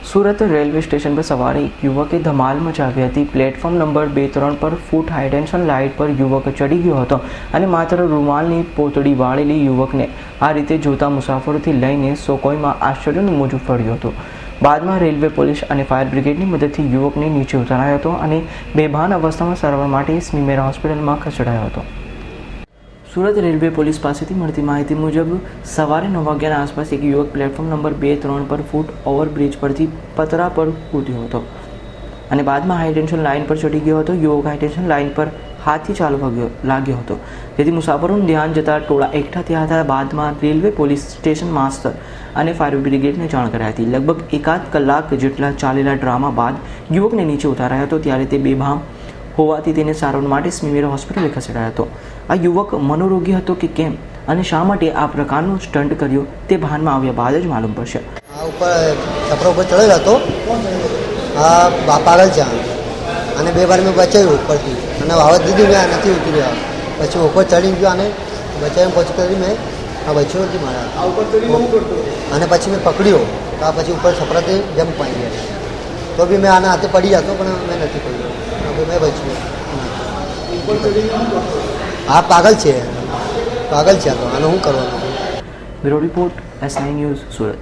Surat railway station પર સવારે એક યુવકે ધમાલ મચાવી હતી। પ્લેટફોર્મ નંબર 2-3 પર ફૂટ હાઈ ટેન્શન લાઇટ પર યુવક ચડી ગયો હતો અને માત્ર રૂમાલની પોતળી વાળેલી યુવકને આ રીતે જોતા મુસાફરોથી લઈને સૌકોઈમાં આશ્ચર્યનું મોજું ફળ્યું હતું। બાદમાં રેલવે પોલીસ અને ફાયર બ્રિગેડની મદદથી યુવકને નીચે ઉતારાયો હતો અને બેભાન અવસ્થામાં સારવાર માટે સ્મીમેર હોસ્પિટલમાં ખસેડાયો હતો। સુરત રેલવે પોલીસ પાસેથી મળતી માહિતી મુજબ સવારે 9 વાગ્યાના આસપાસ એક યુવક પ્લેટફોર્મ નંબર 2-3 પર ફૂટ ઓવરબ્રિજ પરથી પતરા પર કૂદ્યો હતો અને બાદમાં હાઈ ટેન્શન લાઇન પર ચડી ગયો હતો। યુવક હાઈ ટેન્શન લાઇન પર હાથથી ચાલવા લાગ્યો હતો, જેથી મુસાફરોનું ધ્યાન જતાં ટોળા એકઠા થયા હતા। બાદમાં રેલવે પોલીસ સ્ટેશન માસ્ટર અને ફાયર બ્રિગેડને જાણ કરાઈ હતી। લગભગ 1.5 કલાક જેટલા ચાલેલા ડ્રામા બાદ યુવકને નીચે ઉતારાયો હતો, ત્યારે તે બેભાન હોવાથી તેને સારવાર માટે સ્મીમેર હોસ્પિટલે ખસેડાયો હતો। આ યુવક મનોરોગી હતો કે કેમ અને શા માટે આ પ્રકારનો સ્ટન્ટ કર્યો તે ભાનમાં આવ્યા બાદ જ માલુમ પડશે। આ ઉપર છપરા ઉપર ચડેલો હતો, આ પાગલ છે અને 2 વાર મેં બચાવ્યું ઉપરથી અને વાવત દીધી, મેં નથી ઉતર્યા, પછી ઉપર ચડી ગયો અને બચાવ્યું, પછી કરી મેં આ બચ્યો નથી મારા આ ઉપર ચડી અને પછી મેં પકડ્યો, આ પછી ઉપર છપરાથી જમ્પ પાઈ ગયા, તો બી મેં આના હાથે પડી જતો પણ મેં નથી પડ્યો, મેં બચ્યું। આ પાગલ છે, આ તો આને શું કરવાનું? Bureau report S9 news Surat.